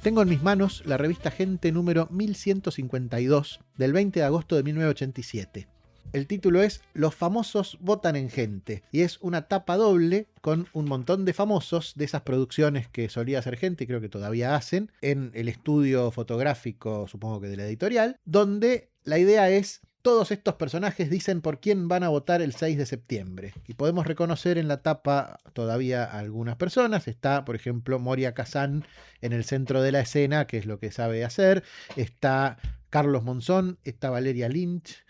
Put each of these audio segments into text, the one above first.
Tengo en mis manos la revista Gente número 1152 del 20 de agosto de 1987. El título es Los famosos votan en Gente y es una tapa doble con un montón de famosos de esas producciones que solía hacer Gente y creo que todavía hacen en el estudio fotográfico, supongo que de la editorial, donde la idea es: todos estos personajes dicen por quién van a votar el 6 de septiembre. Y podemos reconocer en la tapa todavía a algunas personas. Está, por ejemplo, Moria Kazan en el centro de la escena, que es lo que sabe hacer. Está Carlos Monzón, está Valeria Lynch,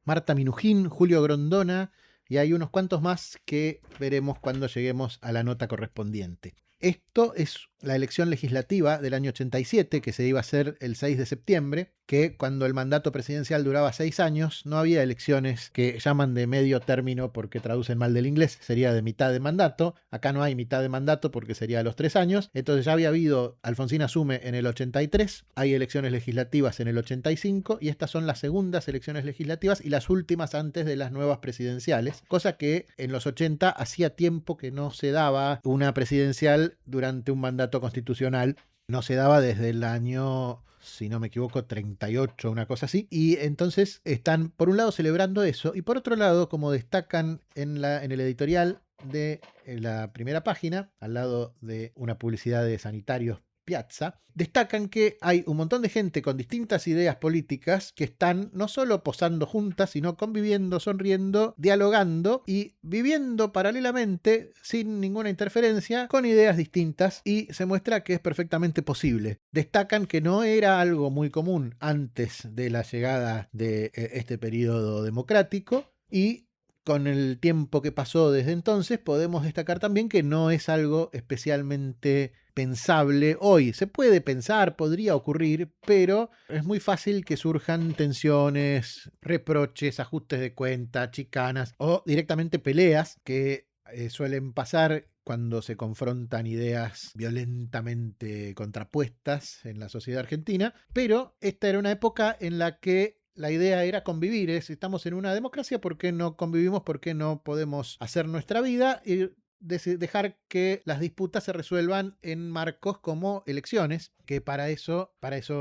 Marta Minujín, Julio Grondona, y hay unos cuantos más que veremos cuando lleguemos a la nota correspondiente. Esto es la elección legislativa del año 87, que se iba a hacer el 6 de septiembre, que cuando el mandato presidencial duraba 6 años, no había elecciones que llaman de medio término porque traducen mal del inglés, sería de mitad de mandato. Acá no hay mitad de mandato porque sería a los 3 años. Entonces ya había habido Alfonsín Asume en el 83, hay elecciones legislativas en el 85 y estas son las segundas elecciones legislativas y las últimas antes de las nuevas presidenciales, cosa que en los 80 hacía tiempo que no se daba una presidencial durante un mandato constitucional. No se daba desde el año, si no me equivoco, 38, una cosa así. Y entonces están, por un lado, celebrando eso, y por otro lado, como destacan en el editorial de la primera página, al lado de una publicidad de Sanitarios Piazza, destacan que hay un montón de gente con distintas ideas políticas que están no solo posando juntas, sino conviviendo, sonriendo, dialogando y viviendo paralelamente, sin ninguna interferencia, con ideas distintas, y se muestra que es perfectamente posible. Destacan que no era algo muy común antes de la llegada de este periodo democrático, y con el tiempo que pasó desde entonces podemos destacar también que no es algo especialmente pensable hoy. Se puede pensar, podría ocurrir, pero es muy fácil que surjan tensiones, reproches, ajustes de cuenta, chicanas o directamente peleas que suelen pasar cuando se confrontan ideas violentamente contrapuestas en la sociedad argentina. Pero esta era una época en la que la idea era convivir. Estamos en una democracia, ¿por qué no convivimos? ¿Por qué no podemos hacer nuestra vida y dejar que las disputas se resuelvan en marcos como elecciones, que para eso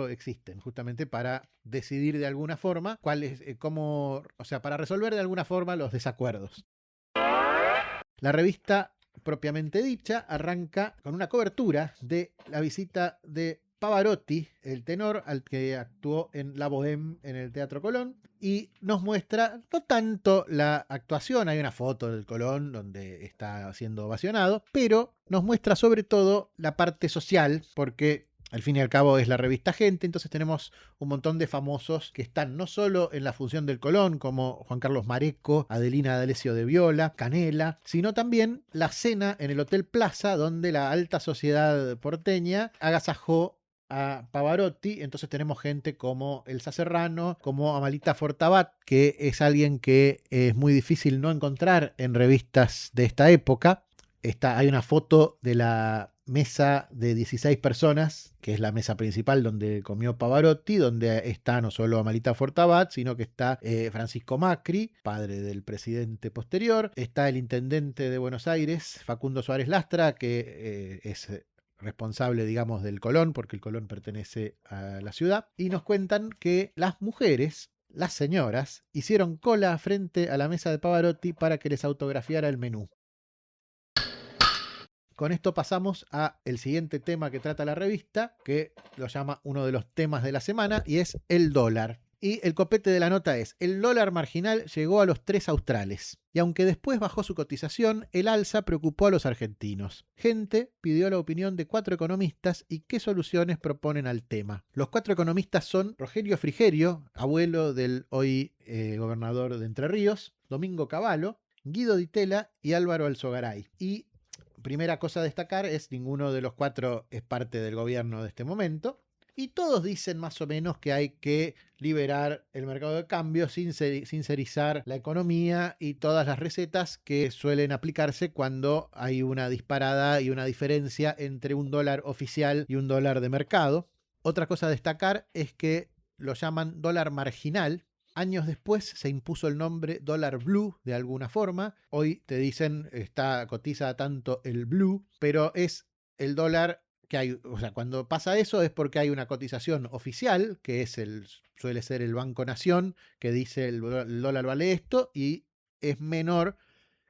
existen, justamente para decidir de alguna forma cuál es, para resolver de alguna forma los desacuerdos. La revista propiamente dicha arranca con una cobertura de la visita de Pavarotti, el tenor al que actuó en La Bohème en el Teatro Colón, y nos muestra no tanto la actuación, hay una foto del Colón donde está siendo ovacionado, pero nos muestra sobre todo la parte social, porque al fin y al cabo es la revista Gente. Entonces tenemos un montón de famosos que están no solo en la función del Colón, como Juan Carlos Mareco, Adelina D'Alessio de Viola, Canela, sino también la cena en el Hotel Plaza, donde la alta sociedad porteña agasajó a Pavarotti. Entonces tenemos gente como Elsa Serrano, como Amalita Fortabat, que es alguien que es muy difícil no encontrar en revistas de esta época. Hay una foto de la mesa de 16 personas, que es la mesa principal donde comió Pavarotti, donde está no solo Amalita Fortabat, sino que está Francisco Macri, padre del presidente posterior, está el intendente de Buenos Aires, Facundo Suárez Lastra, que es responsable, digamos, del Colón, porque el Colón pertenece a la ciudad, y nos cuentan que las mujeres, las señoras, hicieron cola frente a la mesa de Pavarotti para que les autografiara el menú. Con esto pasamos a el siguiente tema que trata la revista, que lo llama uno de los temas de la semana, y es el dólar. Y el copete de la nota es: el dólar marginal llegó a los 3 australes. Y aunque después bajó su cotización, el alza preocupó a los argentinos. Gente pidió la opinión de 4 economistas y qué soluciones proponen al tema. Los 4 economistas son Rogelio Frigerio, abuelo del hoy gobernador de Entre Ríos, Domingo Cavallo, Guido Di Tella y Álvaro Alzogaray. Y primera cosa a destacar es: ninguno de los 4 es parte del gobierno de este momento. Y todos dicen más o menos que hay que liberar el mercado de cambio, sincerizar la economía y todas las recetas que suelen aplicarse cuando hay una disparada y una diferencia entre un dólar oficial y un dólar de mercado. Otra cosa a destacar es que lo llaman dólar marginal. Años después se impuso el nombre dólar blue de alguna forma. Hoy te dicen cotiza tanto el blue, pero es el dólar que hay, o sea, cuando pasa eso es porque hay una cotización oficial, que es suele ser el Banco Nación, que dice el dólar vale esto y es menor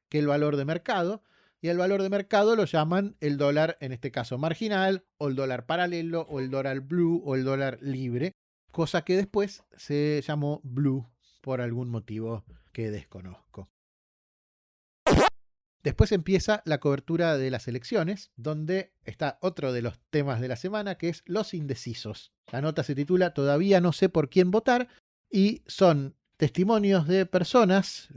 que el valor de mercado. Y el valor de mercado lo llaman el dólar, en este caso marginal, o el dólar paralelo, o el dólar blue, o el dólar libre, cosa que después se llamó blue por algún motivo que desconozco. Después empieza la cobertura de las elecciones, donde está otro de los temas de la semana, que es los indecisos. La nota se titula "Todavía no sé por quién votar", y son testimonios de personas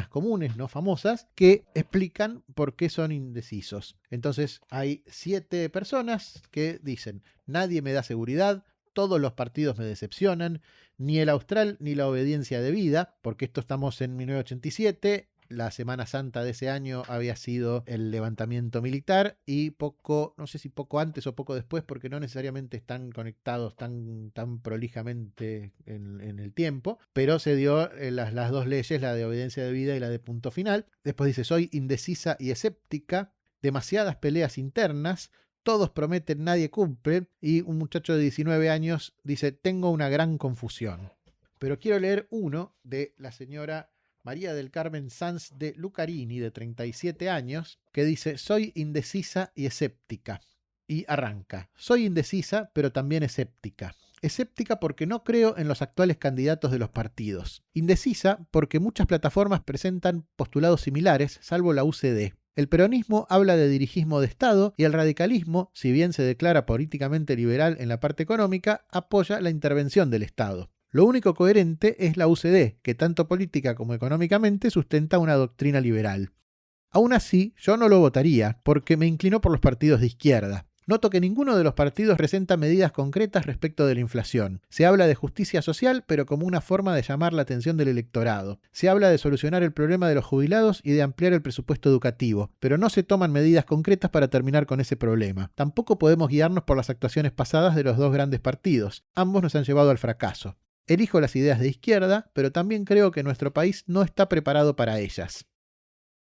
comunes, no famosas, que explican por qué son indecisos. Entonces hay 7 personas que dicen: nadie me da seguridad, todos los partidos me decepcionan, ni el austral ni la obediencia debida, porque esto estamos en 1987, la Semana Santa de ese año había sido el levantamiento militar y poco, no sé si poco antes o poco después, porque no necesariamente están conectados tan prolijamente en el tiempo, pero se dio las dos leyes, la de obediencia debida y la de punto final. Después dice: soy indecisa y escéptica, demasiadas peleas internas, todos prometen, nadie cumple, y un muchacho de 19 años dice: tengo una gran confusión. Pero quiero leer uno de la señora María del Carmen Sanz de Lucarini, de 37 años, que dice: soy indecisa y escéptica. Y arranca: soy indecisa, pero también escéptica. Escéptica porque no creo en los actuales candidatos de los partidos. Indecisa porque muchas plataformas presentan postulados similares, salvo la UCD. El peronismo habla de dirigismo de Estado y el radicalismo, si bien se declara políticamente liberal en la parte económica, apoya la intervención del Estado. Lo único coherente es la UCD, que tanto política como económicamente sustenta una doctrina liberal. Aún así, yo no lo votaría, porque me inclino por los partidos de izquierda. Noto que ninguno de los partidos presenta medidas concretas respecto de la inflación. Se habla de justicia social, pero como una forma de llamar la atención del electorado. Se habla de solucionar el problema de los jubilados y de ampliar el presupuesto educativo, pero no se toman medidas concretas para terminar con ese problema. Tampoco podemos guiarnos por las actuaciones pasadas de los dos grandes partidos. Ambos nos han llevado al fracaso. Elijo las ideas de izquierda, pero también creo que nuestro país no está preparado para ellas.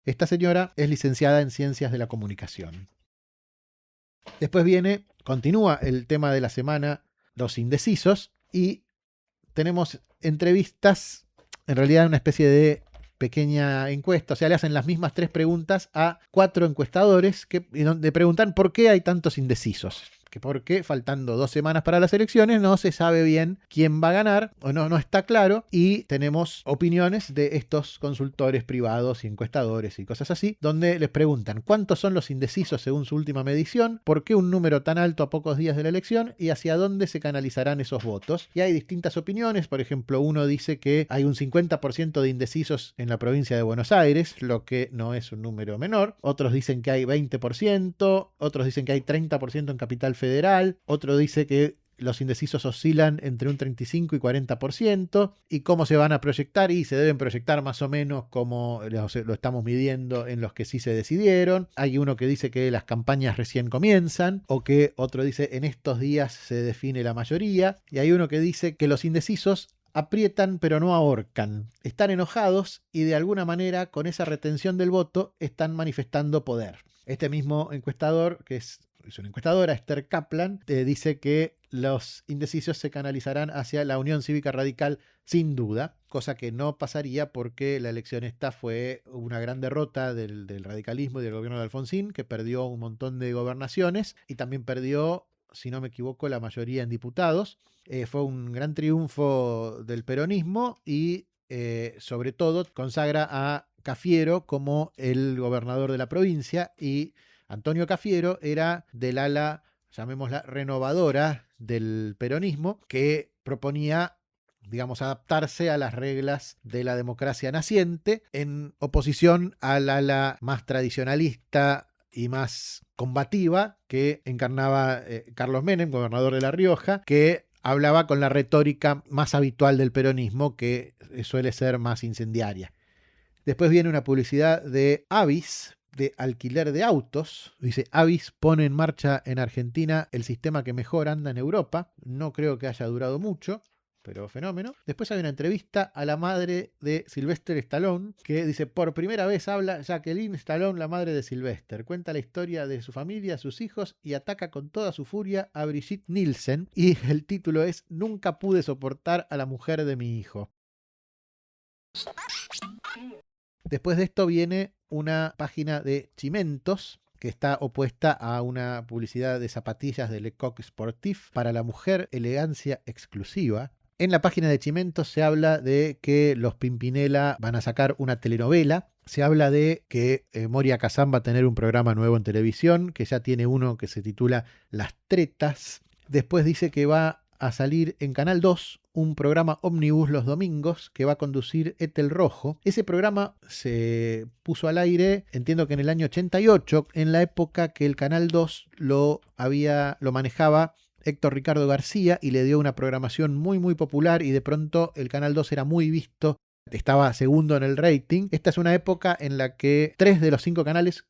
Esta señora es licenciada en Ciencias de la Comunicación. Después continúa el tema de la semana, los indecisos, y tenemos entrevistas, en realidad una especie de pequeña encuesta, o sea, le hacen las mismas 3 preguntas a 4 encuestadores que le preguntan por qué hay tantos indecisos. Que porque faltando 2 semanas para las elecciones no se sabe bien quién va a ganar, o no está claro, y tenemos opiniones de estos consultores privados y encuestadores y cosas así, donde les preguntan cuántos son los indecisos según su última medición, por qué un número tan alto a pocos días de la elección y hacia dónde se canalizarán esos votos. Y hay distintas opiniones, por ejemplo, uno dice que hay un 50% de indecisos en la provincia de Buenos Aires, lo que no es un número menor. Otros dicen que hay 20%, otros dicen que hay 30% en Capital Federal, otro dice que los indecisos oscilan entre un 35 y 40%, y cómo se van a proyectar, y se deben proyectar más o menos como lo estamos midiendo en los que sí se decidieron. Hay uno que dice que las campañas recién comienzan, o que otro dice en estos días se define la mayoría, y hay uno que dice que los indecisos aprietan pero no ahorcan, están enojados y de alguna manera con esa retención del voto están manifestando poder. Este mismo encuestador, que es una encuestadora, Esther Kaplan, dice que los indecisos se canalizarán hacia la Unión Cívica Radical sin duda, cosa que no pasaría porque la elección esta fue una gran derrota del radicalismo y del gobierno de Alfonsín, que perdió un montón de gobernaciones y también perdió, si no me equivoco, la mayoría en diputados. Fue un gran triunfo del peronismo y sobre todo consagra a Cafiero como el gobernador de la provincia, y Antonio Cafiero era del ala, llamémosla, renovadora del peronismo, que proponía, digamos, adaptarse a las reglas de la democracia naciente, en oposición al ala más tradicionalista y más combativa que encarnaba Carlos Menem, gobernador de La Rioja, que hablaba con la retórica más habitual del peronismo, que suele ser más incendiaria. Después viene una publicidad de Avis, de alquiler de autos. Dice: Avis pone en marcha en Argentina el sistema que mejor anda en Europa. No creo que haya durado mucho. pero fenómeno. Después hay una entrevista a la madre de Sylvester Stallone, que dice, por primera vez habla Jacqueline Stallone, la madre de Sylvester. Cuenta la historia de su familia, sus hijos, y ataca con toda su furia a Brigitte Nielsen. Y el título es, Nunca pude soportar a la mujer de mi hijo. Después de esto viene una página de Chimentos, que está opuesta a una publicidad de zapatillas de Lecoq Sportif para la mujer, elegancia exclusiva. En la página de Chimentos se habla de que los Pimpinela van a sacar una telenovela. Se habla de que Moria Kazan va a tener un programa nuevo en televisión, que ya tiene uno que se titula Las Tretas. Después dice que va a salir en Canal 2 un programa ómnibus los domingos que va a conducir Ethel Rojo. Ese programa se puso al aire, entiendo que en el año 88, en la época que el Canal 2 lo manejaba Héctor Ricardo García y le dio una programación muy popular, y de pronto el Canal 2 era muy visto. Estaba segundo en el rating. Esta es una época en la que 3 de los 5 canales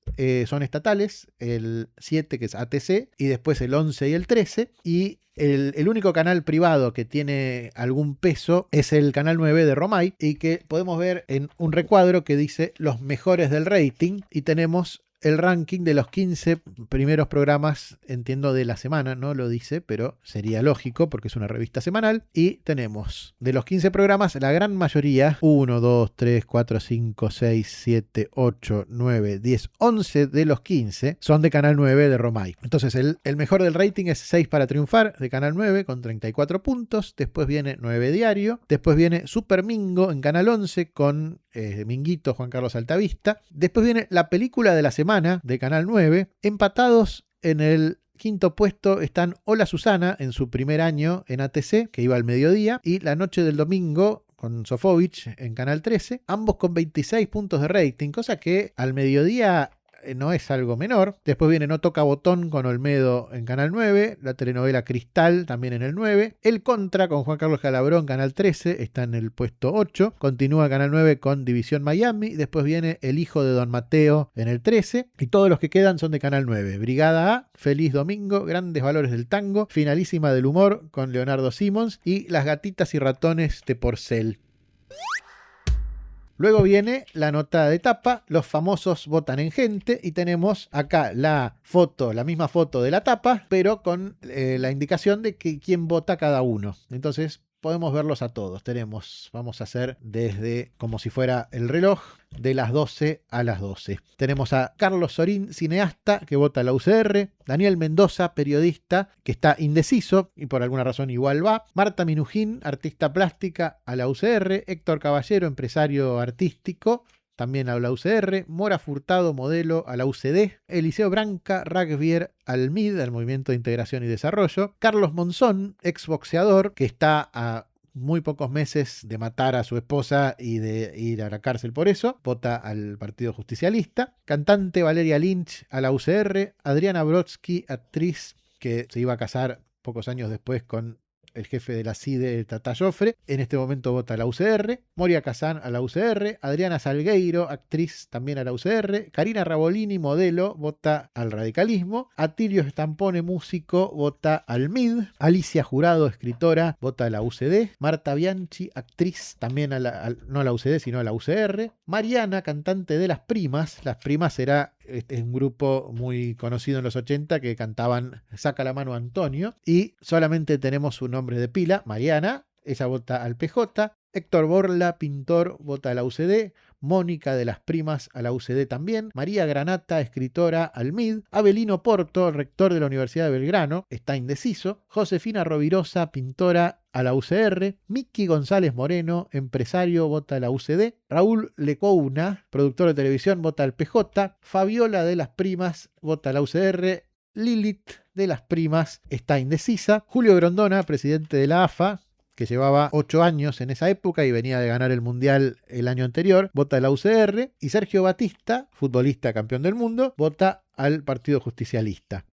son estatales, el 7 que es ATC, y después el 11 y el 13, y el único canal privado que tiene algún peso es el canal 9 de Romay, y que podemos ver en un recuadro que dice los mejores del rating, y tenemos el ranking de los 15 primeros programas, entiendo, de la semana, no lo dice, pero sería lógico porque es una revista semanal. Y tenemos de los 15 programas, la gran mayoría, 1, 2, 3, 4, 5, 6, 7, 8, 9, 10, 11 de los 15 son de Canal 9 de Romay. Entonces el mejor del rating es 6 para triunfar de Canal 9 con 34 puntos. Después viene 9 Diario. Después viene Super Mingo en Canal 11 con Minguito, Juan Carlos Altavista. Después viene la película de la semana de Canal 9. Empatados en el quinto puesto están Hola Susana en su primer año en ATC, que iba al mediodía, y La Noche del Domingo con Sofovich en Canal 13, ambos con 26 puntos de rating, cosa que al mediodía no es algo menor. Después viene No Toca Botón con Olmedo en Canal 9, la telenovela Cristal también en el 9, El Contra con Juan Carlos Calabró en Canal 13, está en el puesto 8, continúa Canal 9 con División Miami, después viene El Hijo de Don Mateo en el 13, y todos los que quedan son de Canal 9, Brigada A, Feliz Domingo, Grandes Valores del Tango, Finalísima del Humor con Leonardo Simons y Las Gatitas y Ratones de Porcel. Luego viene la nota de tapa, los famosos votan en gente, y tenemos acá la misma foto de la tapa, pero con la indicación de que quién vota cada uno. Entonces podemos verlos a todos. Vamos a hacer desde como si fuera el reloj, de las 12 a las 12. Tenemos a Carlos Sorín, cineasta, que vota a la UCR, Daniel Mendoza, periodista, que está indeciso y por alguna razón igual va, Marta Minujín, artista plástica, a la UCR, Héctor Caballero, empresario artístico, también a la UCR, Mora Furtado, modelo, a la UCD, Eliseo Branca, rugbyer, al MID, al Movimiento de Integración y Desarrollo, Carlos Monzón, exboxeador, que está a muy pocos meses de matar a su esposa y de ir a la cárcel por eso, vota al Partido Justicialista, cantante Valeria Lynch, a la UCR, Adriana Brodsky, actriz que se iba a casar pocos años después con el jefe de la CIDE, Tata Joffre, en este momento vota a la UCR, Moria Kazan a la UCR, Adriana Salgueiro, actriz, también a la UCR, Karina Rabolini, modelo, vota al radicalismo, Atilio Stampone, músico, vota al MID, Alicia Jurado, escritora, vota a la UCD, Marta Bianchi, actriz, también no a la UCD, sino a la UCR, Mariana, cantante de Las Primas era un grupo muy conocido en los 80 que cantaban Saca la mano Antonio, y solamente tenemos su nombre de pila, Mariana, ella vota al PJ, Héctor Borla, pintor, vota a la UCD, Mónica de Las Primas a la UCD también, María Granata, escritora, al MID, Abelino Porto, rector de la Universidad de Belgrano, está indeciso, Josefina Rovirosa, pintora, a la UCR, Miki González Moreno, empresario, vota a la UCD, Raúl Lecouna, productor de televisión, vota al PJ, Fabiola de Las Primas, vota a la UCR, Lilith de Las Primas está indecisa, Julio Grondona, presidente de la AFA, que llevaba 8 años en esa época y venía de ganar el Mundial el año anterior, vota a la UCR, y Sergio Batista, futbolista campeón del mundo, vota al Partido Justicialista.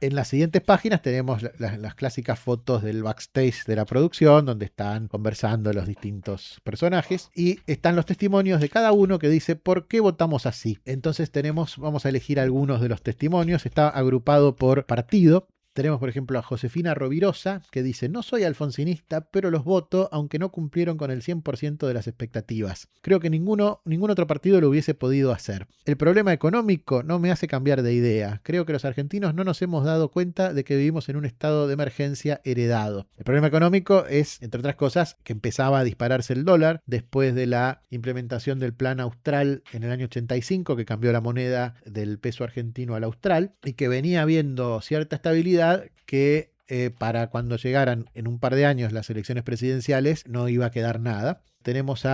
En las siguientes páginas tenemos las clásicas fotos del backstage de la producción, donde están conversando los distintos personajes, y están los testimonios de cada uno que dice por qué votamos así. Entonces vamos a elegir algunos de los testimonios, está agrupado por partido. Tenemos, por ejemplo, a Josefina Rovirosa, que dice: no soy alfonsinista, pero los voto, aunque no cumplieron con el 100% de las expectativas. Creo que ningún otro partido lo hubiese podido hacer. El problema económico no me hace cambiar de idea. Creo que los argentinos no nos hemos dado cuenta de que vivimos en un estado de emergencia heredado. El problema económico es, entre otras cosas, que empezaba a dispararse el dólar después de la implementación del Plan Austral en el año 85, que cambió la moneda del peso argentino al austral, y que venía habiendo cierta estabilidad que para cuando llegaran en un par de años las elecciones presidenciales no iba a quedar nada. Tenemos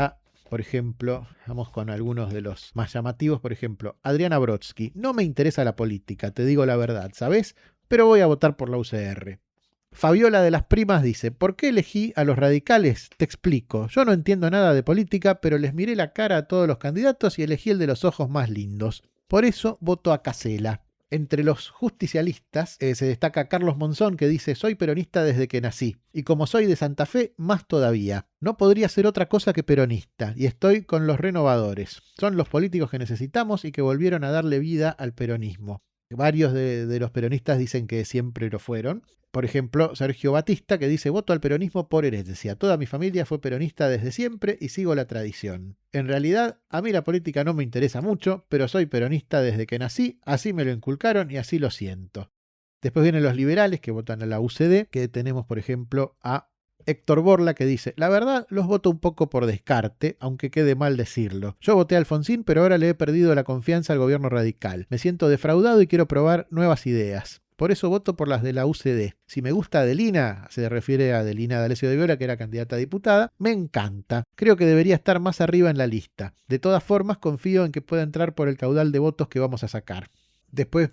por ejemplo, vamos con algunos de los más llamativos, por ejemplo, Adriana Brodsky: no me interesa la política, te digo la verdad, ¿sabes? Pero voy a votar por la UCR. Fabiola de las Primas dice: ¿por qué elegí a los radicales? Te explico. Yo no entiendo nada de política, pero les miré la cara a todos los candidatos y elegí el de los ojos más lindos. Por eso voto a Casella. Entre los justicialistas se destaca Carlos Monzón, que dice: soy peronista desde que nací, y como soy de Santa Fe, más todavía. No podría ser otra cosa que peronista, y estoy con los renovadores. Son los políticos que necesitamos y que volvieron a darle vida al peronismo. Varios de los peronistas dicen que siempre lo fueron. Por ejemplo, Sergio Batista, que dice: voto al peronismo por herencia. Toda mi familia fue peronista desde siempre y sigo la tradición. En realidad, a mí la política no me interesa mucho, pero soy peronista desde que nací, así me lo inculcaron y así lo siento. Después vienen los liberales, que votan a la UCD, que tenemos, por ejemplo, a Héctor Borla, que dice: la verdad, los voto un poco por descarte, aunque quede mal decirlo. Yo voté a Alfonsín, pero ahora le he perdido la confianza al gobierno radical. Me siento defraudado y quiero probar nuevas ideas. Por eso voto por las de la UCD. Si me gusta Adelina, se refiere a Adelina D'Alessio de Viola, que era candidata a diputada, me encanta. Creo que debería estar más arriba en la lista. De todas formas, confío en que pueda entrar por el caudal de votos que vamos a sacar. Después,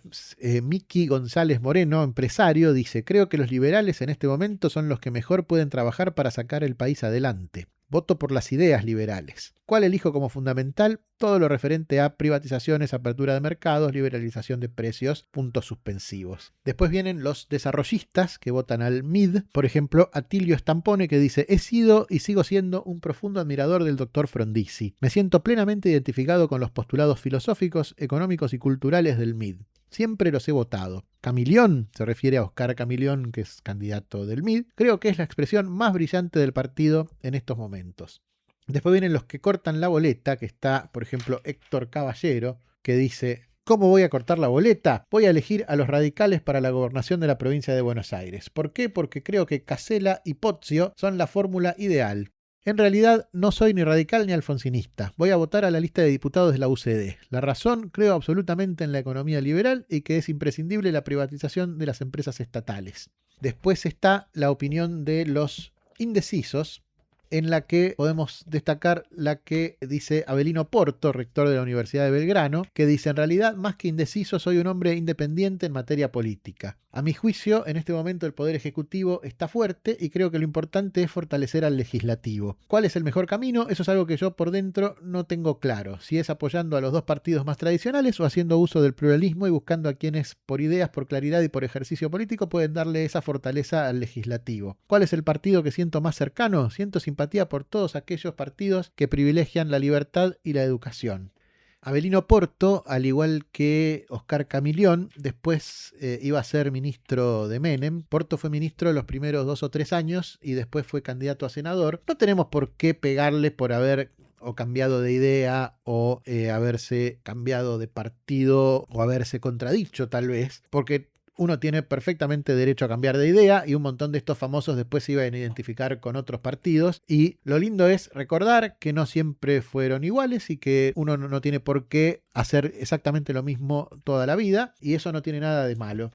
Miki González Moreno, empresario, dice: creo que los liberales en este momento son los que mejor pueden trabajar para sacar el país adelante. Voto por las ideas liberales. ¿Cuál elijo como fundamental? Todo lo referente a privatizaciones, apertura de mercados, liberalización de precios, puntos suspensivos. Después vienen los desarrollistas, que votan al MID. Por ejemplo, Atilio Stampone, que dice: he sido y sigo siendo un profundo admirador del doctor Frondizi. Me siento plenamente identificado con los postulados filosóficos, económicos y culturales del MID. Siempre los he votado. Camilión, se refiere a Oscar Camilión, que es candidato del MID, creo que es la expresión más brillante del partido en estos momentos. Después vienen los que cortan la boleta, que está, por ejemplo, Héctor Caballero, que dice: ¿cómo voy a cortar la boleta? Voy a elegir a los radicales para la gobernación de la provincia de Buenos Aires. ¿Por qué? Porque creo que Casella y Pozio son la fórmula ideal. En realidad no soy ni radical ni alfonsinista. Voy a votar a la lista de diputados de la UCD. La razón: creo absolutamente en la economía liberal y que es imprescindible la privatización de las empresas estatales. Después está la opinión de los indecisos, en la que podemos destacar la que dice Avelino Porto, rector de la Universidad de Belgrano, que dice: en realidad, más que indeciso, soy un hombre independiente en materia política. A mi juicio, en este momento el Poder Ejecutivo está fuerte y creo que lo importante es fortalecer al Legislativo. ¿Cuál es el mejor camino? Eso es algo que yo por dentro no tengo claro. Si es apoyando a los dos partidos más tradicionales o haciendo uso del pluralismo y buscando a quienes por ideas, por claridad y por ejercicio político pueden darle esa fortaleza al Legislativo. ¿Cuál es el partido que siento más cercano? Siento simpatía por todos aquellos partidos que privilegian la libertad y la educación. Avelino Porto, al igual que Oscar Camilión, después iba a ser ministro de Menem. Porto fue ministro los primeros 2 o 3 años y después fue candidato a senador. No tenemos por qué pegarle por haber o cambiado de idea o haberse cambiado de partido o haberse contradicho tal vez, porque uno tiene perfectamente derecho a cambiar de idea y un montón de estos famosos después se iban a identificar con otros partidos. Y lo lindo es recordar que no siempre fueron iguales y que uno no tiene por qué hacer exactamente lo mismo toda la vida y eso no tiene nada de malo.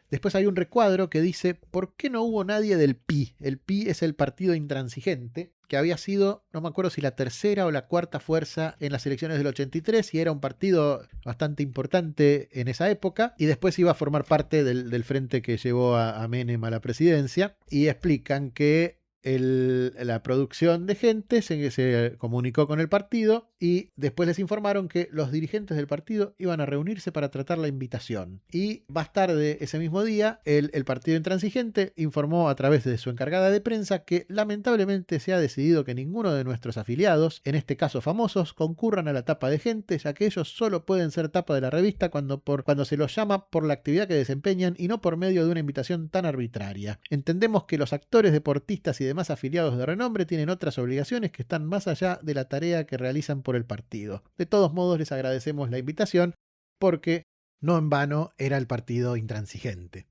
Después hay un recuadro que dice: ¿por qué no hubo nadie del PI? El PI es el partido intransigente, que había sido, no me acuerdo si la tercera o la cuarta fuerza en las elecciones del 83 y era un partido bastante importante en esa época y después iba a formar parte del frente que llevó a Menem a la presidencia, y explican que la producción de gente se comunicó con el partido y después les informaron que los dirigentes del partido iban a reunirse para tratar la invitación. Y más tarde ese mismo día, el partido intransigente informó a través de su encargada de prensa que lamentablemente se ha decidido que ninguno de nuestros afiliados, en este caso famosos, concurran a la tapa de gente, ya que ellos solo pueden ser tapa de la revista cuando se los llama por la actividad que desempeñan y no por medio de una invitación tan arbitraria. Entendemos que los actores, deportistas y demás afiliados de renombre tienen otras obligaciones que están más allá de la tarea que realizan por el partido. De todos modos, les agradecemos la invitación porque no en vano era el partido intransigente.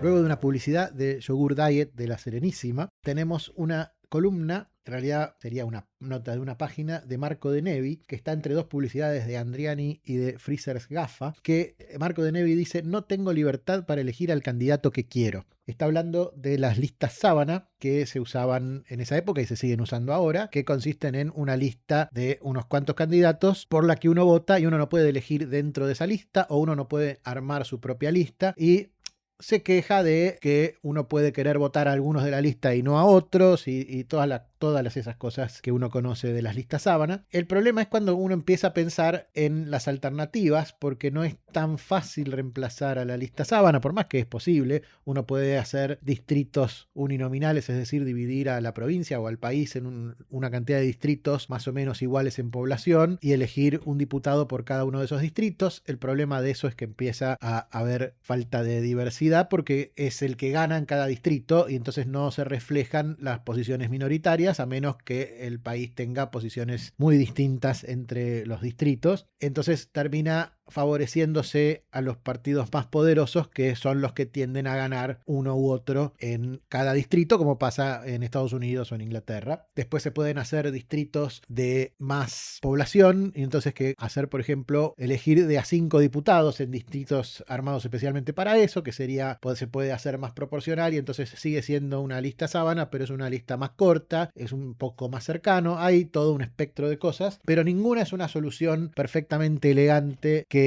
Luego de una publicidad de Yogur Diet de La Serenísima, tenemos una columna, en realidad sería una nota de una página de Marco De Nevi, que está entre dos publicidades de Andriani y de Freezers Gaffa, que Marco De Nevi dice: no tengo libertad para elegir al candidato que quiero. Está hablando de las listas sábana que se usaban en esa época y se siguen usando ahora, que consisten en una lista de unos cuantos candidatos por la que uno vota y uno no puede elegir dentro de esa lista o uno no puede armar su propia lista y se queja de que uno puede querer votar a algunos de la lista y no a otros y todas esas cosas que uno conoce de las listas sábana. El problema es cuando uno empieza a pensar en las alternativas, porque no es tan fácil reemplazar a la lista sábana, por más que es posible. Uno puede hacer distritos uninominales, es decir, dividir a la provincia o al país en una cantidad de distritos más o menos iguales en población y elegir un diputado por cada uno de esos distritos. El problema de eso es que empieza a haber falta de diversidad porque es el que gana en cada distrito y entonces no se reflejan las posiciones minoritarias a menos que el país tenga posiciones muy distintas entre los distritos. Entonces termina favoreciéndose a los partidos más poderosos, que son los que tienden a ganar uno u otro en cada distrito, como pasa en Estados Unidos o en Inglaterra. Después se pueden hacer distritos de más población y entonces que hacer, por ejemplo, elegir de a 5 diputados en distritos armados especialmente para eso, que se puede hacer más proporcional y entonces sigue siendo una lista sábana, pero es una lista más corta, es un poco más cercano, hay todo un espectro de cosas, pero ninguna es una solución perfectamente elegante que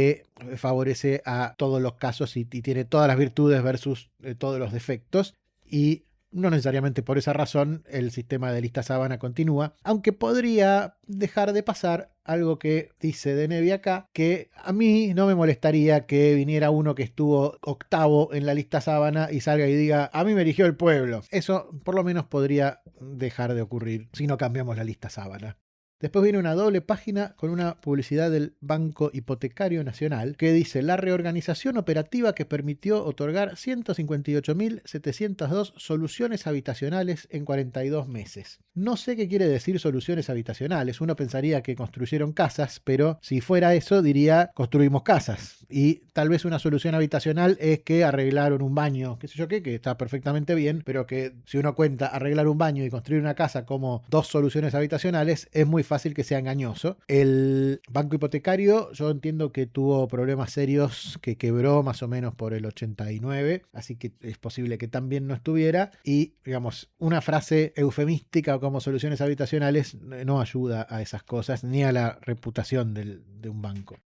favorece a todos los casos y tiene todas las virtudes versus todos los defectos, y no necesariamente por esa razón el sistema de lista sábana continúa, aunque podría dejar de pasar algo que dice De Nevi acá, que a mí no me molestaría que viniera uno que estuvo octavo en la lista sábana y salga y diga: a mí me eligió el pueblo. Eso por lo menos podría dejar de ocurrir si no cambiamos la lista sábana. Después viene una doble página con una publicidad del Banco Hipotecario Nacional que dice: la reorganización operativa que permitió otorgar 158.702 soluciones habitacionales en 42 meses. No sé qué quiere decir soluciones habitacionales. Uno pensaría que construyeron casas, pero si fuera eso diría construimos casas. Y tal vez una solución habitacional es que arreglaron un baño, qué sé yo qué, que está perfectamente bien, pero que si uno cuenta arreglar un baño y construir una casa como dos soluciones habitacionales, es muy fácil que sea engañoso. El banco hipotecario, yo entiendo que tuvo problemas serios, que quebró más o menos por el 89, así que es posible que también no estuviera. Y, digamos, una frase eufemística como soluciones habitacionales no ayuda a esas cosas ni a la reputación de un banco.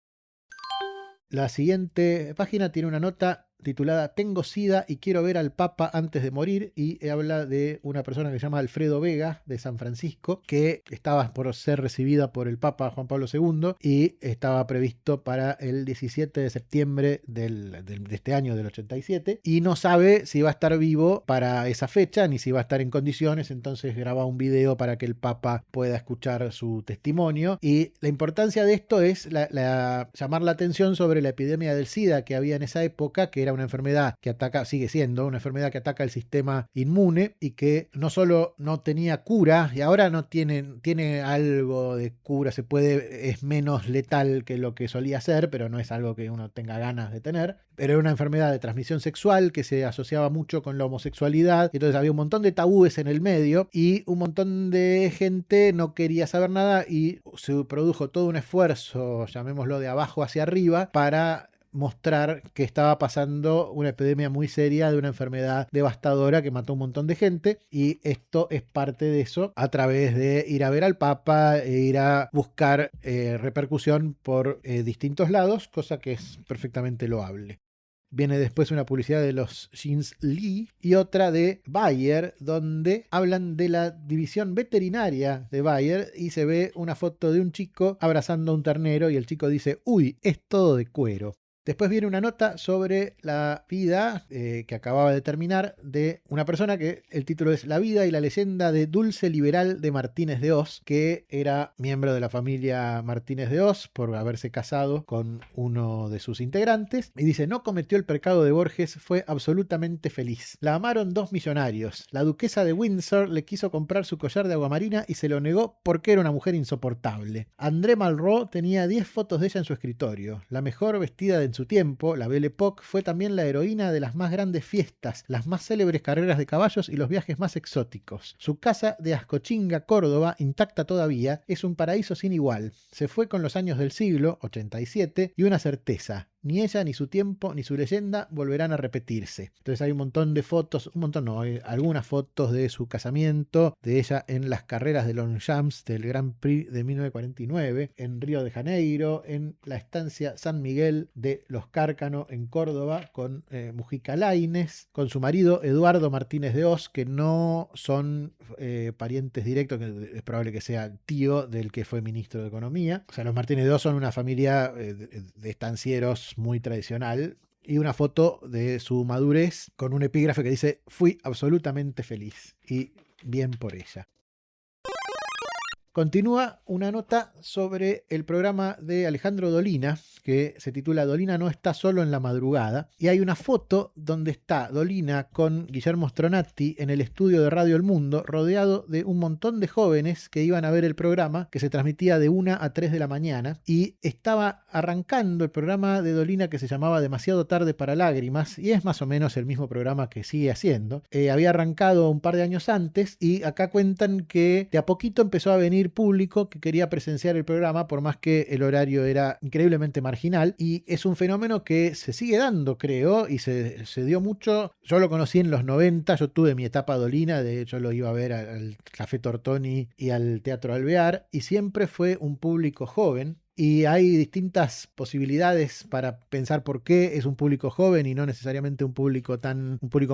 La siguiente página tiene una nota titulada "Tengo SIDA y quiero ver al Papa antes de morir", y habla de una persona que se llama Alfredo Vega de San Francisco, que estaba por ser recibida por el Papa Juan Pablo II y estaba previsto para el 17 de septiembre de este año, del 87, y no sabe si va a estar vivo para esa fecha ni si va a estar en condiciones. Entonces graba un video para que el Papa pueda escuchar su testimonio, y la importancia de esto es llamar la atención sobre la epidemia del SIDA que había en esa época, que era una enfermedad que sigue siendo una enfermedad que ataca el sistema inmune y que no solo no tenía cura, y ahora no tiene algo de cura, es menos letal que lo que solía ser, pero no es algo que uno tenga ganas de tener. Pero era una enfermedad de transmisión sexual que se asociaba mucho con la homosexualidad, entonces había un montón de tabúes en el medio y un montón de gente no quería saber nada, y se produjo todo un esfuerzo, llamémoslo de abajo hacia arriba, para mostrar que estaba pasando una epidemia muy seria de una enfermedad devastadora que mató un montón de gente, y esto es parte de eso a través de ir a ver al Papa e ir a buscar repercusión por distintos lados, cosa que es perfectamente loable. Viene después una publicidad de los jeans Lee y otra de Bayer, donde hablan de la división veterinaria de Bayer y se ve una foto de un chico abrazando a un ternero y el chico dice: uy, es todo de cuero. Después viene una nota sobre la vida que acababa de terminar de una persona que el título es La vida y la leyenda de Dulce Liberal de Martínez de Os, que era miembro de la familia Martínez de Os por haberse casado con uno de sus integrantes. Y dice: no cometió el pecado de Borges, fue absolutamente feliz. La amaron 2 millonarios. La duquesa de Windsor le quiso comprar su collar de aguamarina y se lo negó porque era una mujer insoportable. André Malraux tenía 10 fotos de ella en su escritorio. La mejor vestida de su tiempo, la Belle Époque, fue también la heroína de las más grandes fiestas, las más célebres carreras de caballos y los viajes más exóticos. Su casa de Ascochinga, Córdoba, intacta todavía, es un paraíso sin igual. Se fue con los años del siglo, 87, y una certeza: ni ella, ni su tiempo, ni su leyenda volverán a repetirse. Entonces hay un montón de fotos, un montón no, hay algunas fotos de su casamiento, de ella en las carreras de Longchamps del Grand Prix de 1949, en Río de Janeiro, en la estancia San Miguel de Los Cárcano en Córdoba, con Mujica Lainez, con su marido Eduardo Martínez de Os, que no son parientes directos, que es probable que sea tío del que fue ministro de Economía. O sea, los Martínez de Os son una familia de estancieros muy tradicional, y una foto de su madurez con un epígrafe que dice: fui absolutamente feliz, y bien por ella. Continúa una nota sobre el programa de Alejandro Dolina, que se titula Dolina no está solo en la madrugada, y hay una foto donde está Dolina con Guillermo Stronati en el estudio de Radio El Mundo, rodeado de un montón de jóvenes que iban a ver el programa, que se transmitía de 1 a 3 de la mañana, y estaba arrancando el programa de Dolina que se llamaba Demasiado tarde para lágrimas, y es más o menos el mismo programa que sigue haciendo. Había arrancado un par de años antes, y acá cuentan que de a poquito empezó a venir público que quería presenciar el programa, por más que el horario era increíblemente marginal, y es un fenómeno que se sigue dando, creo, y se dio mucho. Yo lo conocí en los 90, yo tuve mi etapa Dolina, de hecho lo iba a ver al Café Tortoni y al Teatro Alvear, y siempre fue un público joven. Y hay distintas posibilidades para pensar por qué es un público joven y no necesariamente un público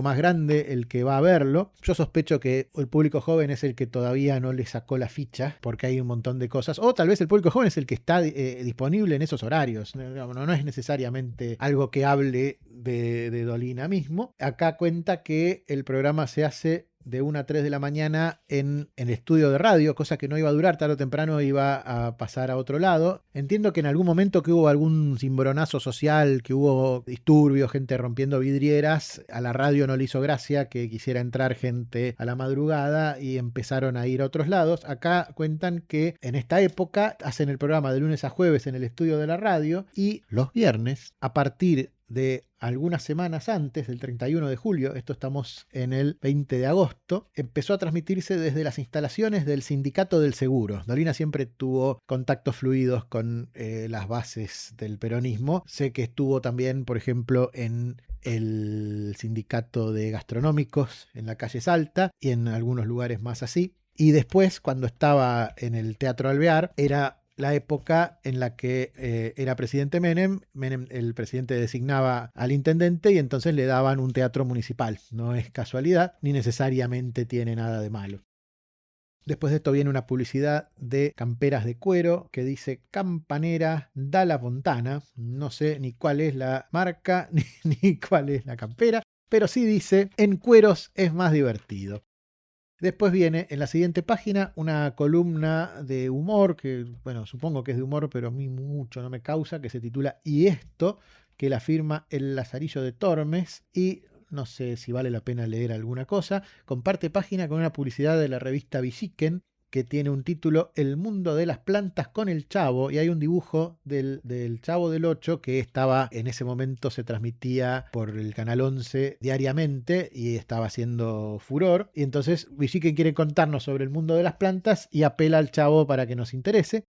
más grande el que va a verlo. Yo sospecho que el público joven es el que todavía no le sacó la ficha, porque hay un montón de cosas. O tal vez el público joven es el que está disponible en esos horarios. No es necesariamente algo que hable de Dolina mismo. Acá cuenta que el programa se hace de 1 a 3 de la mañana en el estudio de radio, cosa que no iba a durar, tarde o temprano iba a pasar a otro lado. Entiendo que en algún momento que hubo algún cimbronazo social, que hubo disturbios, gente rompiendo vidrieras, a la radio no le hizo gracia que quisiera entrar gente a la madrugada y empezaron a ir a otros lados. Acá cuentan que en esta época hacen el programa de lunes a jueves en el estudio de la radio, y los viernes, a partir de algunas semanas antes, del 31 de julio, esto estamos en el 20 de agosto, empezó a transmitirse desde las instalaciones del Sindicato del Seguro. Dolina siempre tuvo contactos fluidos con las bases del peronismo. Sé que estuvo también, por ejemplo, en el Sindicato de Gastronómicos en la calle Salta y en algunos lugares más así. Y después, cuando estaba en el Teatro Alvear, era la época en la que era presidente Menem. Menem, el presidente, designaba al intendente y entonces le daban un teatro municipal. No es casualidad, ni necesariamente tiene nada de malo. Después de esto viene una publicidad de camperas de cuero que dice Campanera Dalla Fontana. No sé ni cuál es la marca ni cuál es la campera, pero sí dice: en cueros es más divertido. Después viene en la siguiente página una columna de humor, que bueno, supongo que es de humor, pero a mí mucho no me causa, que se titula Y esto, que la firma El Lazarillo de Tormes, y no sé si vale la pena leer alguna cosa. Comparte página con una publicidad de la revista Villiquen, que tiene un título El mundo de las plantas con el Chavo, y hay un dibujo del Chavo del 8 que estaba en ese momento, se transmitía por el Canal 11 diariamente y estaba haciendo furor, y entonces Villiquen quiere contarnos sobre el mundo de las plantas y apela al Chavo para que nos interese.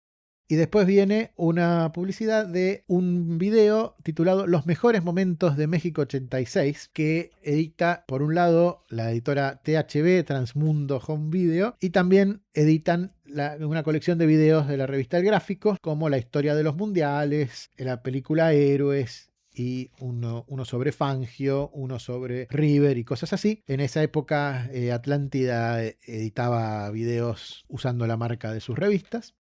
Y después viene una publicidad de un video titulado Los mejores momentos de México 86, que edita, por un lado, la editora THB, Transmundo Home Video, y también editan una colección de videos de la revista El Gráfico, como la historia de los mundiales, la película Héroes y uno sobre Fangio, uno sobre River y cosas así. En esa época Atlántida editaba videos usando la marca de sus revistas.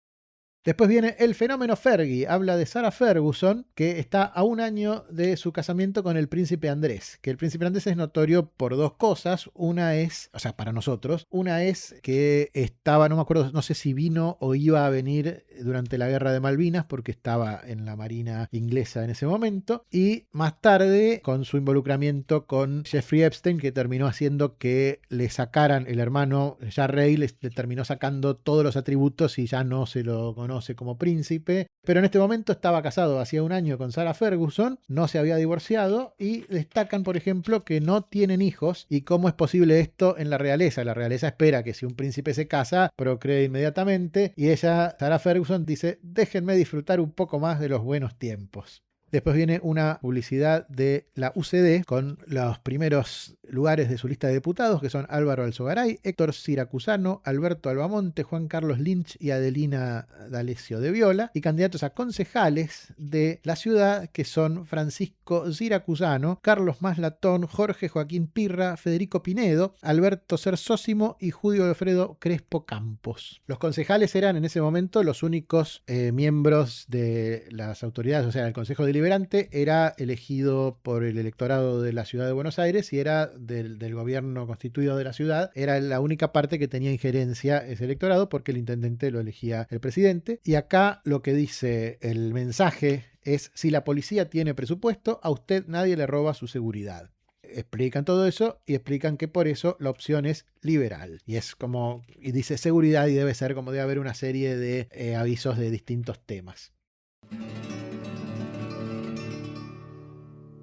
Después viene El fenómeno Fergie, habla de Sarah Ferguson, que está a un año de su casamiento con el príncipe Andrés, que el príncipe Andrés es notorio por dos cosas. Una es, o sea, para nosotros, una es que estaba, no me acuerdo, no sé si vino o iba a venir durante la guerra de Malvinas, porque estaba en la marina inglesa en ese momento, y más tarde con su involucramiento con Jeffrey Epstein, que terminó haciendo que le sacaran, el hermano Jarrell le terminó sacando todos los atributos y ya no se lo conoce como príncipe, pero en este momento estaba casado hacía un año con Sarah Ferguson, no se había divorciado, y destacan, por ejemplo, que no tienen hijos. ¿Y cómo es posible esto en la realeza? La realeza espera que si un príncipe se casa, procree inmediatamente, y ella, Sarah Ferguson, dice: déjenme disfrutar un poco más de los buenos tiempos. Después viene una publicidad de la UCD con los primeros lugares de su lista de diputados, que son Álvaro Alzogaray, Héctor Siracusano, Alberto Albamonte, Juan Carlos Lynch y Adelina D'Alessio de Viola, y candidatos a concejales de la ciudad, que son Francisco Siracusano, Carlos Maslatón, Jorge Joaquín Pirra, Federico Pinedo, Alberto Cersósimo y Julio Alfredo Crespo Campos. Los concejales eran en ese momento los únicos miembros de las autoridades, o sea, el Consejo Deliberante era elegido por el electorado de la ciudad de Buenos Aires y era del gobierno constituido de la ciudad. Era la única parte que tenía injerencia ese electorado, porque el intendente lo elegía el presidente. Y acá lo que dice el mensaje es: si la policía tiene presupuesto, a usted nadie le roba su seguridad. Explican todo eso y explican que por eso la opción es liberal. Y es como, y dice seguridad, y debe ser como debe haber una serie de avisos de distintos temas.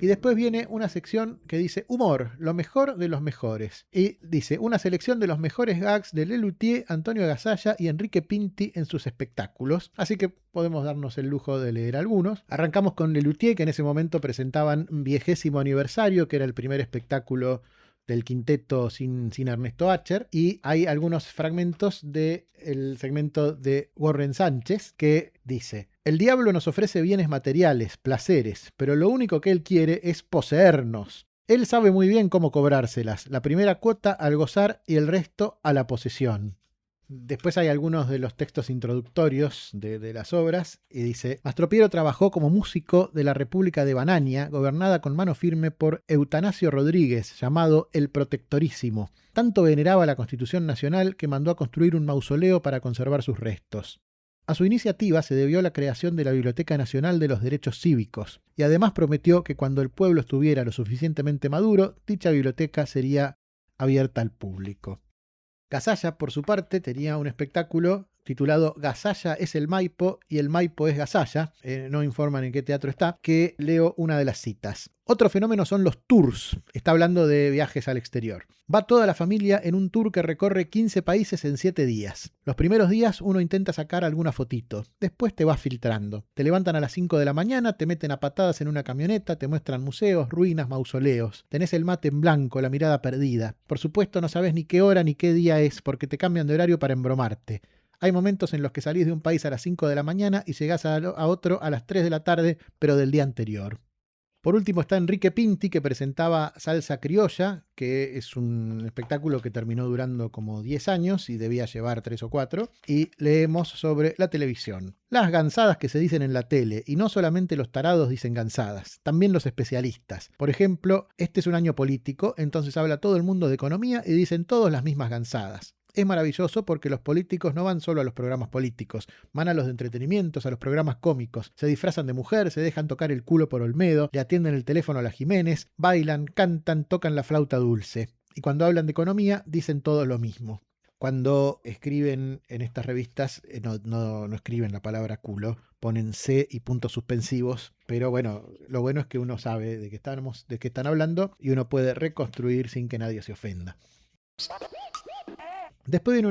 Y después viene una sección que dice humor, lo mejor de los mejores. Y dice una selección de los mejores gags de Lelutier, Antonio Gasalla y Enrique Pinti en sus espectáculos. Así que podemos darnos el lujo de leer algunos. Arrancamos con Lelutier, que en ese momento presentaban 20º aniversario, que era el primer espectáculo del quinteto sin Ernesto Acher, y hay algunos fragmentos del segmento de Warren Sánchez que dice: el diablo nos ofrece bienes materiales, placeres, pero lo único que él quiere es poseernos. Él sabe muy bien cómo cobrárselas, la primera cuota al gozar y el resto a la posesión. Después hay algunos de los textos introductorios de las obras, y dice: Mastropiero trabajó como músico de la República de Banania, gobernada con mano firme por Eutanasio Rodríguez, llamado el Protectorísimo. Tanto veneraba la Constitución Nacional que mandó a construir un mausoleo para conservar sus restos. A su iniciativa se debió la creación de la Biblioteca Nacional de los Derechos Cívicos, y además prometió que cuando el pueblo estuviera lo suficientemente maduro, dicha biblioteca sería abierta al público. Gasalla, por su parte, tenía un espectáculo titulado Gasalla es el Maipo y el Maipo es Gasalla, no informan en qué teatro está, que leo una de las citas. Otro fenómeno son los tours, está hablando de viajes al exterior. Va toda la familia en un tour que recorre 15 países en 7 días. Los primeros días uno intenta sacar alguna fotito, después te vas filtrando. Te levantan a las 5 de la mañana, te meten a patadas en una camioneta, te muestran museos, ruinas, mausoleos. Tenés el mate en blanco, la mirada perdida. Por supuesto no sabes ni qué hora ni qué día es, porque te cambian de horario para embromarte. Hay momentos en los que salís de un país a las 5 de la mañana y llegás a otro a las 3 de la tarde, pero del día anterior. Por último está Enrique Pinti, que presentaba Salsa Criolla, que es un espectáculo que terminó durando como 10 años y debía llevar 3 o 4. Y leemos sobre la televisión. Las gansadas que se dicen en la tele, y no solamente los tarados dicen gansadas, también los especialistas. Por ejemplo, este es un año político, entonces habla todo el mundo de economía y dicen todos las mismas gansadas. Es maravilloso porque los políticos no van solo a los programas políticos, van a los de entretenimientos, a los programas cómicos, se disfrazan de mujer, se dejan tocar el culo por Olmedo, le atienden el teléfono a la Jiménez, bailan, cantan, tocan la flauta dulce. Y cuando hablan de economía, dicen todo lo mismo. Cuando escriben en estas revistas, no escriben la palabra culo, ponen C y puntos suspensivos, pero bueno, lo bueno es que uno sabe de qué están hablando y uno puede reconstruir sin que nadie se ofenda. Después viene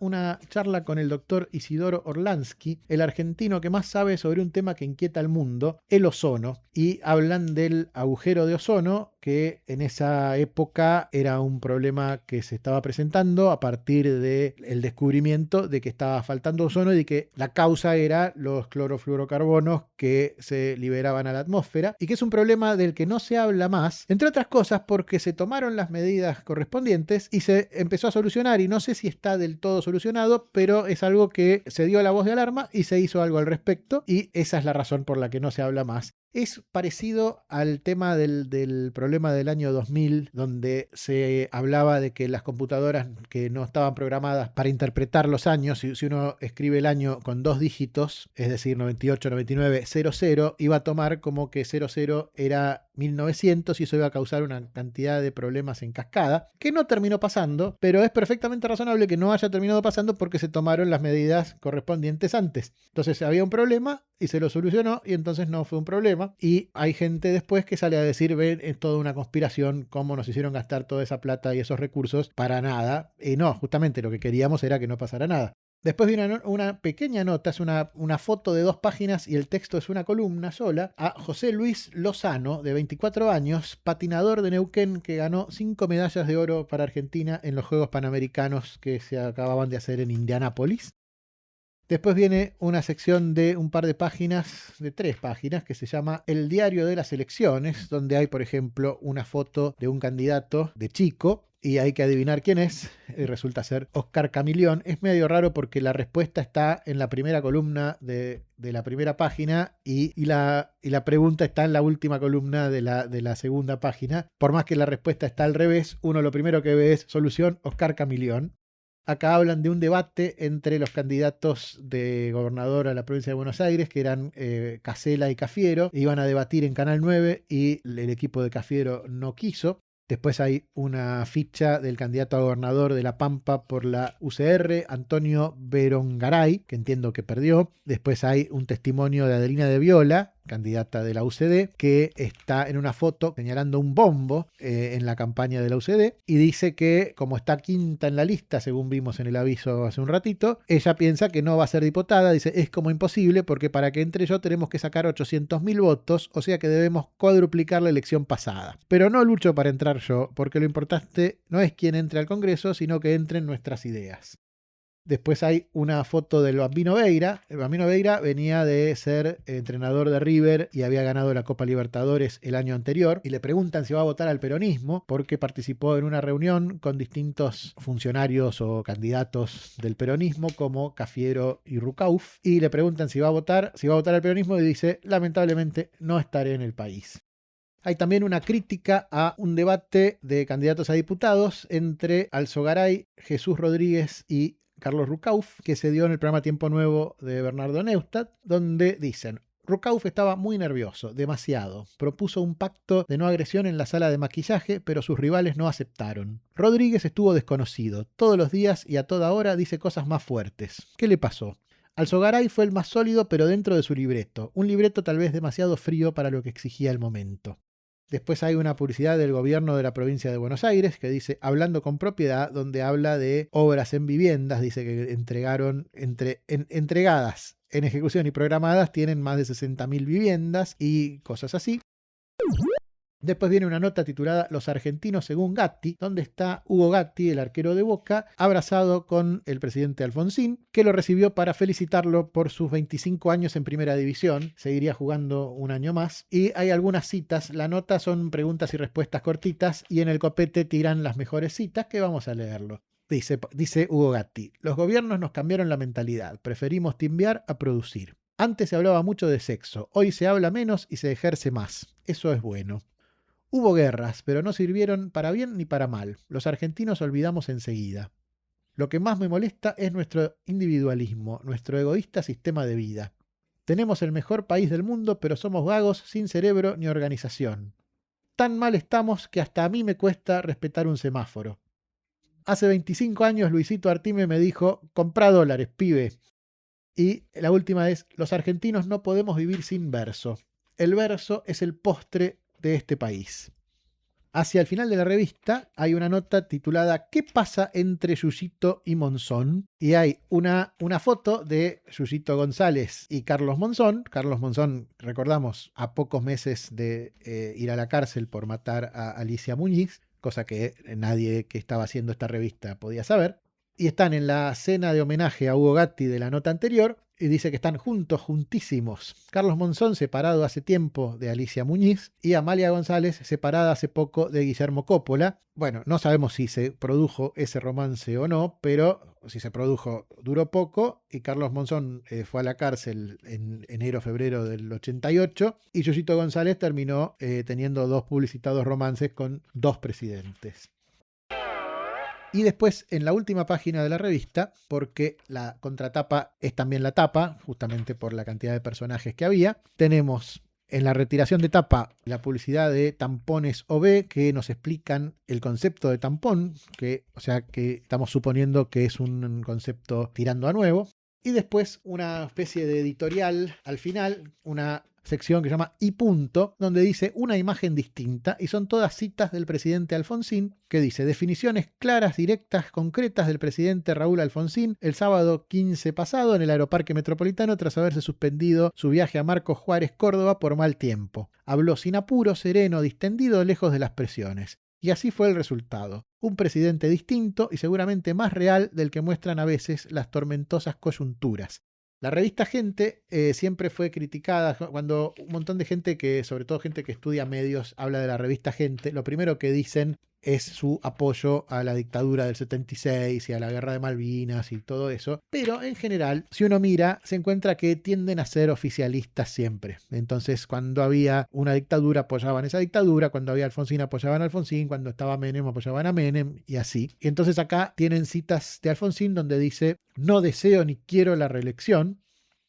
una charla con el doctor Isidoro Orlansky, el argentino que más sabe sobre un tema que inquieta al mundo, el ozono, y hablan del agujero de ozono que en esa época era un problema que se estaba presentando a partir del descubrimiento de que estaba faltando ozono y de que la causa era los clorofluorocarbonos que se liberaban a la atmósfera, y que es un problema del que no se habla más, entre otras cosas porque se tomaron las medidas correspondientes y se empezó a solucionar, y no sé si está del todo solucionado, pero es algo que se dio la voz de alarma y se hizo algo al respecto, y esa es la razón por la que no se habla más. Es parecido al tema del problema del año 2000, donde se hablaba de que las computadoras que no estaban programadas para interpretar los años, si uno escribe el año con 2 dígitos, es decir, 98, 99, 00, iba a tomar como que 00 era 1900 y eso iba a causar una cantidad de problemas en cascada, que no terminó pasando, pero es perfectamente razonable que no haya terminado pasando porque se tomaron las medidas correspondientes antes. Entonces había un problema y se lo solucionó y entonces no fue un problema. Y hay gente después que sale a decir, ven, es toda una conspiración, cómo nos hicieron gastar toda esa plata y esos recursos para nada. Y no, justamente lo que queríamos era que no pasara nada. Después viene una pequeña nota, es una foto de 2 páginas y el texto es una columna sola, a José Luis Lozano, de 24 años, patinador de Neuquén, que ganó 5 medallas de oro para Argentina en los Juegos Panamericanos que se acababan de hacer en Indianápolis. Después viene una sección de un par de páginas, de 3 páginas, que se llama El diario de las elecciones, donde hay, por ejemplo, una foto de un candidato de chico, y hay que adivinar quién es, y resulta ser Oscar Camilión. Es medio raro porque la respuesta está en la primera columna de la primera página y la pregunta está en la última columna de la segunda página. Por más que la respuesta está al revés, uno lo primero que ve es solución Oscar Camilión. Acá hablan de un debate entre los candidatos de gobernador a la provincia de Buenos Aires, que eran Casella y Cafiero. Iban a debatir en Canal 9 y el equipo de Cafiero no quiso. Después hay una ficha del candidato a gobernador de La Pampa por la UCR, Antonio Berongaray, que entiendo que perdió. Después hay un testimonio de Adelina de Viola, candidata de la UCD, que está en una foto señalando un bombo en la campaña de la UCD y dice que, como está quinta en la lista, según vimos en el aviso hace un ratito, ella piensa que no va a ser diputada. Dice, es como imposible porque para que entre yo tenemos que sacar 800.000 votos, o sea que debemos cuadruplicar la elección pasada. Pero no lucho para entrar yo, porque lo importante no es quién entre al Congreso, sino que entren nuestras ideas. Después hay una foto del Bambino Veira. El Bambino Veira venía de ser entrenador de River y había ganado la Copa Libertadores el año anterior. Y le preguntan si va a votar al peronismo porque participó en una reunión con distintos funcionarios o candidatos del peronismo como Cafiero y Rucauf. Y le preguntan si va a votar al peronismo y dice, lamentablemente no estaré en el país. Hay también una crítica a un debate de candidatos a diputados entre Alzogaray, Jesús Rodríguez y Carlos Rucauf, que se dio en el programa Tiempo Nuevo de Bernardo Neustadt, donde dicen: Rucauf estaba muy nervioso, demasiado. Propuso un pacto de no agresión en la sala de maquillaje, pero sus rivales no aceptaron. Rodríguez estuvo desconocido. Todos los días y a toda hora dice cosas más fuertes. ¿Qué le pasó? Alzogaray fue el más sólido, pero dentro de su libreto. Un libreto tal vez demasiado frío para lo que exigía el momento. Después hay una publicidad del gobierno de la provincia de Buenos Aires que dice Hablando con propiedad, donde habla de obras en viviendas. Dice que entregaron entregadas en ejecución y programadas tienen más de 60.000 viviendas y cosas así. Después viene una nota titulada Los argentinos según Gatti, donde está Hugo Gatti, el arquero de Boca, abrazado con el presidente Alfonsín, que lo recibió para felicitarlo por sus 25 años en Primera División. Seguiría jugando un año más. Y hay algunas citas. La nota son preguntas y respuestas cortitas y en el copete tiran las mejores citas, que vamos a leerlo. Dice Hugo Gatti: los gobiernos nos cambiaron la mentalidad. Preferimos timbiar a producir. Antes se hablaba mucho de sexo. Hoy se habla menos y se ejerce más. Eso es bueno. Hubo guerras, pero no sirvieron para bien ni para mal. Los argentinos olvidamos enseguida. Lo que más me molesta es nuestro individualismo, nuestro egoísta sistema de vida. Tenemos el mejor país del mundo, pero somos vagos, sin cerebro ni organización. Tan mal estamos que hasta a mí me cuesta respetar un semáforo. Hace 25 años Luisito Artime me dijo, comprá dólares, pibe. Y la última es, los argentinos no podemos vivir sin verso. El verso es el postre de este país. Hacia el final de la revista hay una nota titulada ¿Qué pasa entre Yuyito y Monzón? Y hay una foto de Yuyito González y Carlos Monzón. Carlos Monzón, recordamos, a pocos meses de ir a la cárcel por matar a Alicia Muñiz, cosa que nadie que estaba haciendo esta revista podía saber. Y están en la cena de homenaje a Hugo Gatti de la nota anterior, y dice que están juntos, juntísimos. Carlos Monzón separado hace tiempo de Alicia Muñiz y Amalia González separada hace poco de Guillermo Coppola. Bueno, no sabemos si se produjo ese romance o no, pero si se produjo duró poco y Carlos Monzón fue a la cárcel en enero-febrero del 88 y Yuyito González terminó teniendo 2 publicitados romances con 2 presidentes. Y después, en la última página de la revista, porque la contratapa es también la tapa, justamente por la cantidad de personajes que había, tenemos en la retiración de tapa la publicidad de tampones OB que nos explican el concepto de tampón, o sea que estamos suponiendo que es un concepto tirando a nuevo. Y después una especie de editorial al final, una sección que se llama Y punto, donde dice una imagen distinta y son todas citas del presidente Alfonsín, que dice definiciones claras, directas, concretas del presidente Raúl Alfonsín el sábado 15 pasado en el Aeroparque Metropolitano tras haberse suspendido su viaje a Marcos Juárez, Córdoba por mal tiempo. Habló sin apuro, sereno, distendido, lejos de las presiones. Y así fue el resultado. Un presidente distinto y seguramente más real del que muestran a veces las tormentosas coyunturas. La revista Gente siempre fue criticada cuando un montón de gente sobre todo gente que estudia medios, habla de la revista Gente. Lo primero que dicen es su apoyo a la dictadura del 76 y a la guerra de Malvinas y todo eso. Pero en general, si uno mira, se encuentra que tienden a ser oficialistas siempre. Entonces, cuando había una dictadura, apoyaban esa dictadura. Cuando había Alfonsín, apoyaban a Alfonsín. Cuando estaba Menem, apoyaban a Menem y así. Y entonces acá tienen citas de Alfonsín donde dice: no deseo ni quiero la reelección.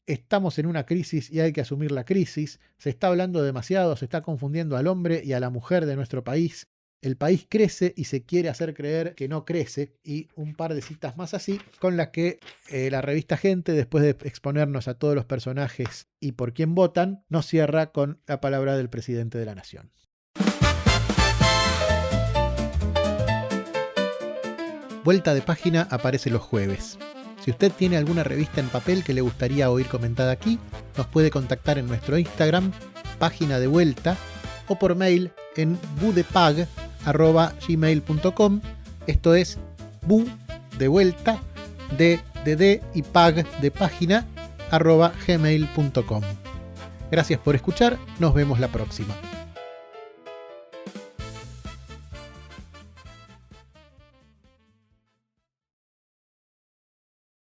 Estamos en una crisis y hay que asumir la crisis. Se está hablando demasiado, se está confundiendo al hombre y a la mujer de nuestro país. El país crece y se quiere hacer creer que no crece, y un par de citas más así, con las que la revista Gente, después de exponernos a todos los personajes y por quién votan, nos cierra con la palabra del presidente de la Nación. Vuelta de Página aparece los jueves. Si usted tiene alguna revista en papel que le gustaría oír comentada aquí, nos puede contactar en nuestro Instagram, Página de Vuelta, o por mail en budepag@gmail.com. Esto es bu de vuelta, de y pag de página @gmail.com. Gracias por escuchar, nos vemos la próxima.